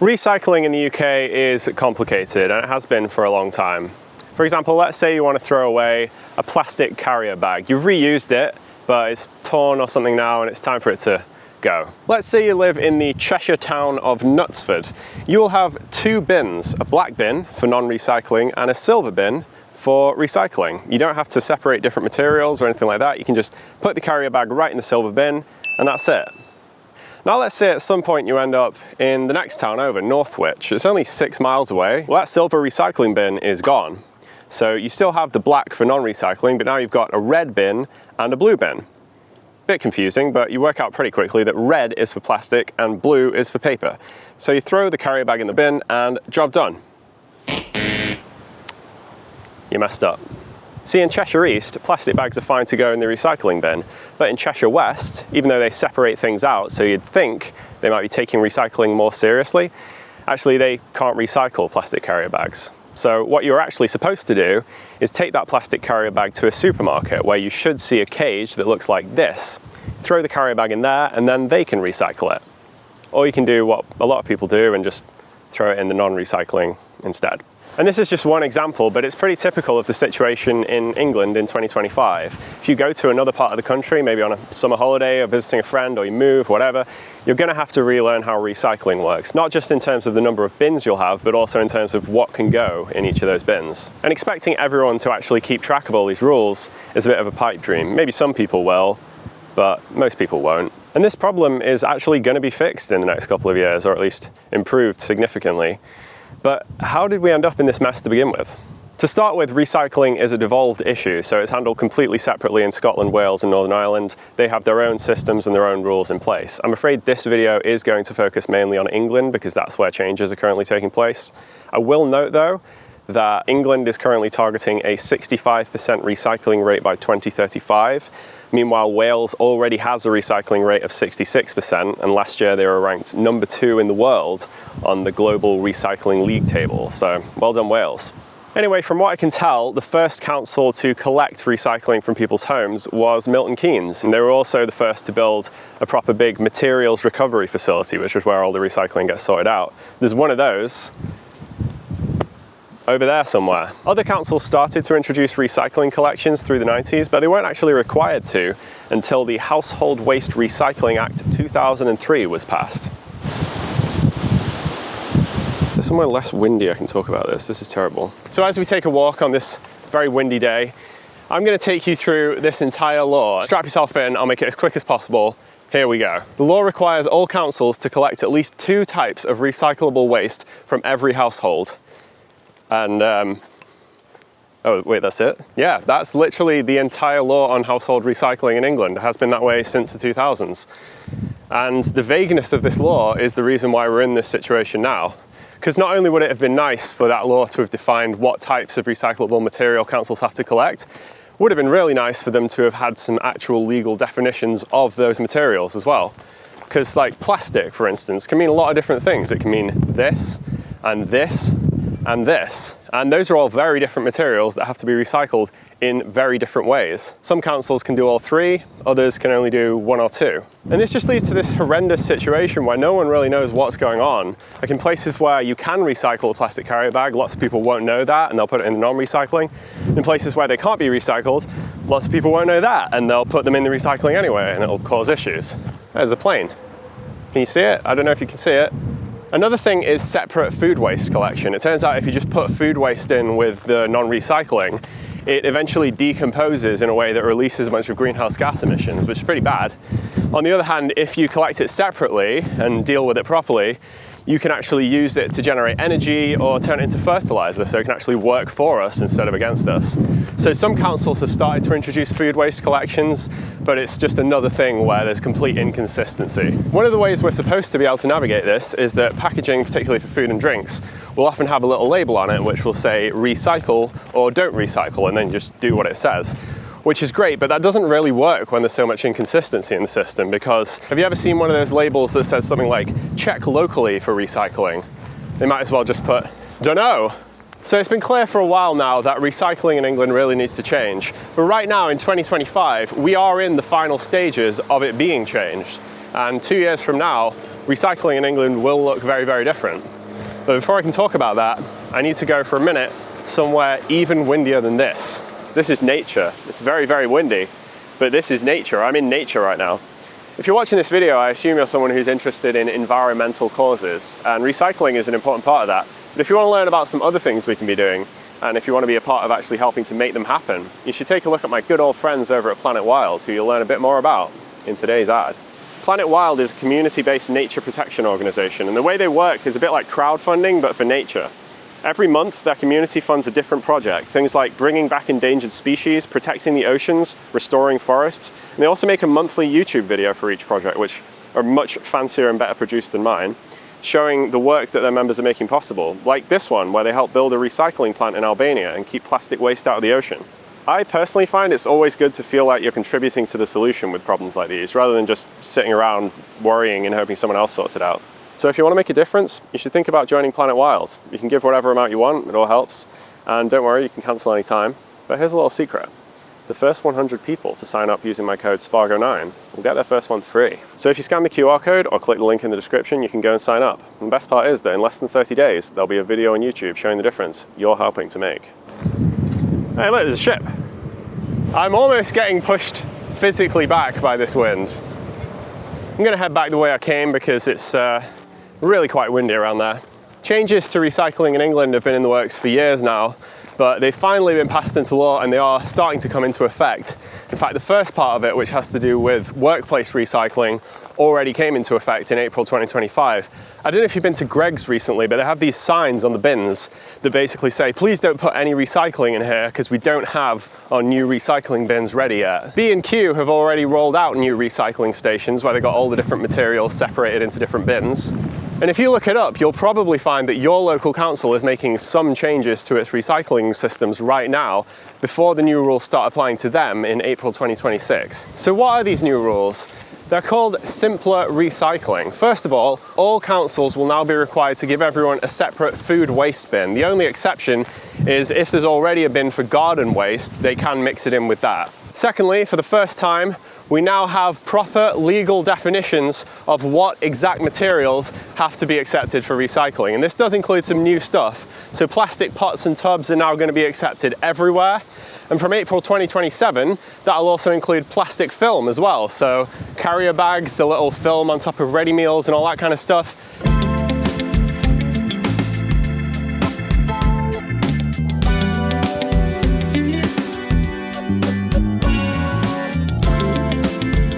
Recycling in the UK is complicated, and it has been for a long time. For example, let's say you want to throw away a plastic carrier bag. You've reused it, but it's torn or something now and it's time for it to go. Let's say you live in the Cheshire town of Knutsford. You will have two bins, a black bin for non-recycling and a silver bin for recycling. You don't have to separate different materials or anything like that. You can just put the carrier bag right in the silver bin and that's it. Now let's say at some point you end up in the next town over, Northwich. It's only 6 miles away. Well, that silver recycling bin is gone. So you still have the black for non-recycling, but now you've got a red bin and a blue bin. Bit confusing, but you work out pretty quickly that red is for plastic and blue is for paper. So you throw the carrier bag in the bin and job done. You messed up. See, in Cheshire East, plastic bags are fine to go in the recycling bin, but in Cheshire West, even though they separate things out, so you'd think they might be taking recycling more seriously, actually they can't recycle plastic carrier bags. So what you're actually supposed to do is take that plastic carrier bag to a supermarket where you should see a cage that looks like this. Throw the carrier bag in there and then they can recycle it. Or you can do what a lot of people do and just throw it in the non-recycling instead. And this is just one example, but it's pretty typical of the situation in England in 2025. If you go to another part of the country, maybe on a summer holiday or visiting a friend, or you move, whatever, you're going to have to relearn how recycling works. Not just in terms of the number of bins you'll have, but also in terms of what can go in each of those bins. And expecting everyone to actually keep track of all these rules is a bit of a pipe dream. Maybe some people will, but most people won't. And this problem is actually going to be fixed in the next couple of years, or at least improved significantly. But how did we end up in this mess to begin with? To start with, recycling is a devolved issue, so it's handled completely separately in Scotland, Wales and Northern Ireland. They have their own systems and their own rules in place. I'm afraid this video is going to focus mainly on England because that's where changes are currently taking place. I will note though that England is currently targeting a 65% recycling rate by 2035. Meanwhile, Wales already has a recycling rate of 66%, and last year they were ranked number 2 in the world on the Global Recycling League table, so well done Wales. Anyway, from what I can tell, the first council to collect recycling from people's homes was Milton Keynes, and they were also the first to build a proper big materials recovery facility, which is where all the recycling gets sorted out. There's one of those over there somewhere. Other councils started to introduce recycling collections through the 90s, but they weren't actually required to until the Household Waste Recycling Act 2003 was passed. So somewhere less windy I can talk about this. This is terrible. So as we take a walk on this very windy day, I'm going to take you through this entire law. Strap yourself in, I'll make it as quick as possible. Here we go. The law requires all councils to collect at least 2 types of recyclable waste from every household. And, oh wait, that's it? Yeah, that's literally the entire law on household recycling in England. It has been that way since the 2000s. And the vagueness of this law is the reason why we're in this situation now. Because not only would it have been nice for that law to have defined what types of recyclable material councils have to collect, would have been really nice for them to have had some actual legal definitions of those materials as well. Because like plastic, for instance, can mean a lot of different things. It can mean this, and this, and this. And those are all very different materials that have to be recycled in very different ways. Some councils can do all 3, others can only do 1 or 2. And this just leads to this horrendous situation where no one really knows what's going on. Like in places where you can recycle a plastic carrier bag, lots of people won't know that and they'll put it in the non-recycling. In places where they can't be recycled, lots of people won't know that and they'll put them in the recycling anyway and it'll cause issues. There's a plane. Can you see it? I don't know if you can see it. Another thing is separate food waste collection. It turns out if you just put food waste in with the non-recycling, it eventually decomposes in a way that releases a bunch of greenhouse gas emissions, which is pretty bad. On the other hand, if you collect it separately and deal with it properly, you can actually use it to generate energy or turn it into fertilizer, so it can actually work for us instead of against us. So some councils have started to introduce food waste collections, but it's just another thing where there's complete inconsistency. One of the ways we're supposed to be able to navigate this is that packaging, particularly for food and drinks, will often have a little label on it which will say recycle or don't recycle, and then just do what it says. Which is great, but that doesn't really work when there's so much inconsistency in the system, because have you ever seen one of those labels that says something like, check locally for recycling? They might as well just put, dunno. So it's been clear for a while now that recycling in England really needs to change. But right now in 2025, we are in the final stages of it being changed. And 2 years from now, recycling in England will look very, very different. But before I can talk about that, I need to go for a minute somewhere even windier than this. This is nature. It's very, very windy, but this is nature. I'm in nature right now. If you're watching this video, I assume you're someone who's interested in environmental causes, and recycling is an important part of that. But if you want to learn about some other things we can be doing, and if you want to be a part of actually helping to make them happen, you should take a look at my good old friends over at Planet Wild, who you'll learn a bit more about in today's ad. Planet Wild is a community-based nature protection organisation, and the way they work is a bit like crowdfunding, but for nature. Every month, their community funds a different project, things like bringing back endangered species, protecting the oceans, restoring forests, and they also make a monthly YouTube video for each project, which are much fancier and better produced than mine, showing the work that their members are making possible, like this one, where they help build a recycling plant in Albania and keep plastic waste out of the ocean. I personally find it's always good to feel like you're contributing to the solution with problems like these, rather than just sitting around worrying and hoping someone else sorts it out. So if you want to make a difference, you should think about joining Planet Wild. You can give whatever amount you want, it all helps. And don't worry, you can cancel any time. But here's a little secret. The first 100 people to sign up using my code SPARGO9 will get their first month free. So if you scan the QR code or click the link in the description, you can go and sign up. And the best part is that in less than 30 days, there'll be a video on YouTube showing the difference you're helping to make. Hey look, there's a ship. I'm almost getting pushed physically back by this wind. I'm gonna head back the way I came because it's really quite windy around there. Changes to recycling in England have been in the works for years now, but they've finally been passed into law and they are starting to come into effect. In fact, the first part of it, which has to do with workplace recycling, already came into effect in April 2025. I don't know if you've been to Greggs recently, but they have these signs on the bins that basically say, please don't put any recycling in here because we don't have our new recycling bins ready yet. B&Q have already rolled out new recycling stations where they've got all the different materials separated into different bins. And if you look it up, you'll probably find that your local council is making some changes to its recycling systems right now before the new rules start applying to them in April 2026. So what are these new rules? They're called simpler recycling. First of all councils will now be required to give everyone a separate food waste bin. The only exception is if there's already a bin for garden waste, they can mix it in with that. Secondly, for the first time, we now have proper legal definitions of what exact materials have to be accepted for recycling. And this does include some new stuff. So plastic pots and tubs are now going to be accepted everywhere. And from April 2027, that'll also include plastic film as well. So carrier bags, the little film on top of ready meals and all that kind of stuff.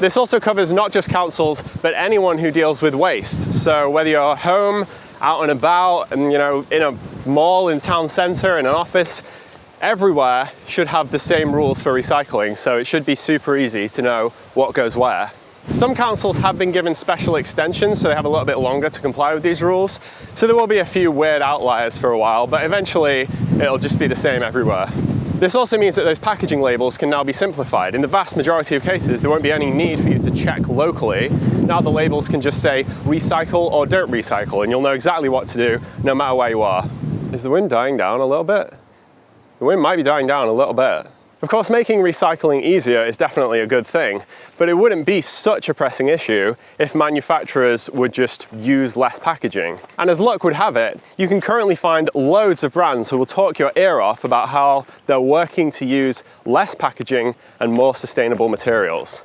This also covers not just councils, but anyone who deals with waste. So whether you're home, out and about, and in a mall, in town centre, in an office, everywhere should have the same rules for recycling. So it should be super easy to know what goes where. Some councils have been given special extensions, so they have a little bit longer to comply with these rules. So there will be a few weird outliers for a while, but eventually it'll just be the same everywhere. This also means that those packaging labels can now be simplified. In the vast majority of cases, there won't be any need for you to check locally. Now the labels can just say recycle or don't recycle, and you'll know exactly what to do no matter where you are. Is the wind dying down a little bit? The wind might be dying down a little bit. Of course, making recycling easier is definitely a good thing, but it wouldn't be such a pressing issue if manufacturers would just use less packaging. And as luck would have it, you can currently find loads of brands who will talk your ear off about how they're working to use less packaging and more sustainable materials.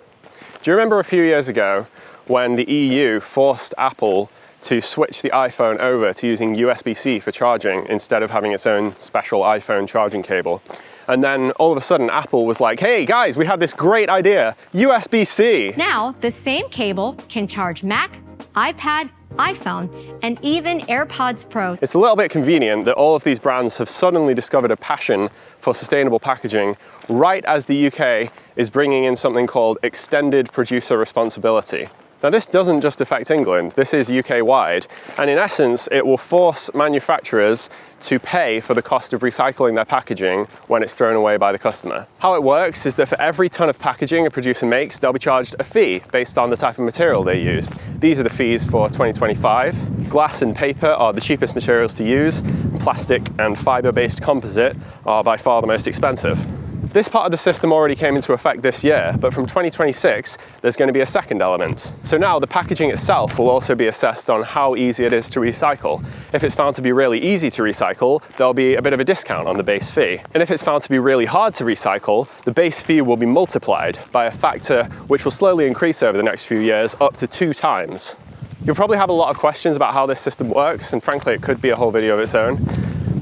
Do you remember a few years ago when the EU forced Apple to switch the iPhone over to using USB-C for charging instead of having its own special iPhone charging cable? And then all of a sudden Apple was like, hey guys, we have this great idea, USB-C. Now, the same cable can charge Mac, iPad, iPhone, and even AirPods Pro. It's a little bit convenient that all of these brands have suddenly discovered a passion for sustainable packaging right as the UK is bringing in something called extended producer responsibility. Now this doesn't just affect England, this is UK-wide, and in essence it will force manufacturers to pay for the cost of recycling their packaging when it's thrown away by the customer. How it works is that for every ton of packaging a producer makes, they'll be charged a fee based on the type of material they used. These are the fees for 2025. Glass and paper are the cheapest materials to use, plastic and fibre-based composite are by far the most expensive. This part of the system already came into effect this year, but from 2026, there's going to be a second element. So now the packaging itself will also be assessed on how easy it is to recycle. If it's found to be really easy to recycle, there'll be a bit of a discount on the base fee. And if it's found to be really hard to recycle, the base fee will be multiplied by a factor which will slowly increase over the next few years up to 2 times. You'll probably have a lot of questions about how this system works, and frankly, it could be a whole video of its own.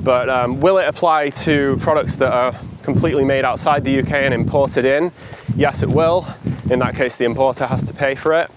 But will it apply to products that are completely made outside the UK and imported in? Yes, it will. In that case, the importer has to pay for it.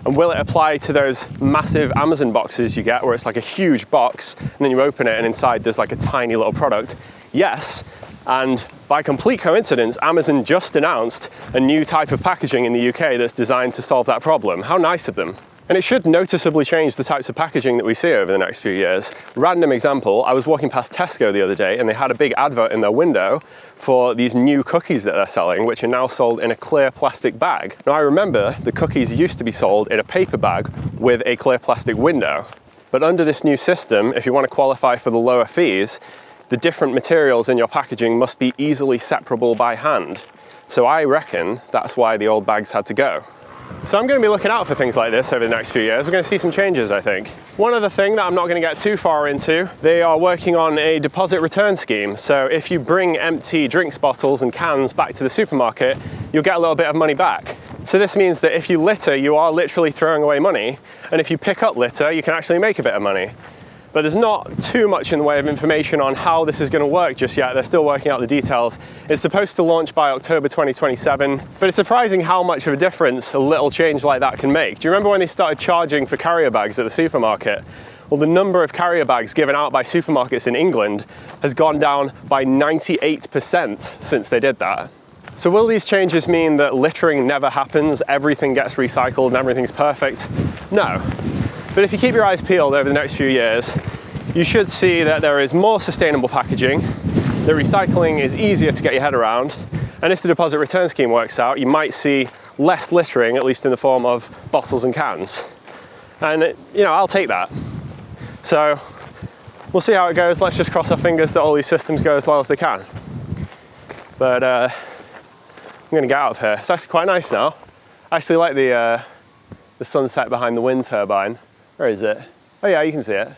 And will it apply to those massive Amazon boxes you get where it's like a huge box and then you open it and inside there's like a tiny little product? Yes. And by complete coincidence, Amazon just announced a new type of packaging in the UK that's designed to solve that problem. How nice of them. And it should noticeably change the types of packaging that we see over the next few years. Random example, I was walking past Tesco the other day and they had a big advert in their window for these new cookies that they're selling, which are now sold in a clear plastic bag. Now I remember the cookies used to be sold in a paper bag with a clear plastic window. But under this new system, if you want to qualify for the lower fees, the different materials in your packaging must be easily separable by hand. So I reckon that's why the old bags had to go. So I'm going to be looking out for things like this over the next few years. We're going to see some changes, I think. One other thing that I'm not going to get too far into, they are working on a deposit return scheme. So if you bring empty drinks bottles and cans back to the supermarket, you'll get a little bit of money back. So this means that if you litter, you are literally throwing away money. And if you pick up litter, you can actually make a bit of money. But there's not too much in the way of information on how this is going to work just yet. They're still working out the details. It's supposed to launch by October 2027, but it's surprising how much of a difference a little change like that can make. Do you remember when they started charging for carrier bags at the supermarket? Well, the number of carrier bags given out by supermarkets in England has gone down by 98% since they did that. So will these changes mean that littering never happens, everything gets recycled and everything's perfect? No. But if you keep your eyes peeled over the next few years, you should see that there is more sustainable packaging, that recycling is easier to get your head around, and if the deposit return scheme works out, you might see less littering, at least in the form of bottles and cans. And, I'll take that. So we'll see how it goes. Let's just cross our fingers that all these systems go as well as they can. But I'm going to get out of here. It's actually quite nice now. I actually like the sunset behind the wind turbine. Where is it? Oh yeah, you can see it.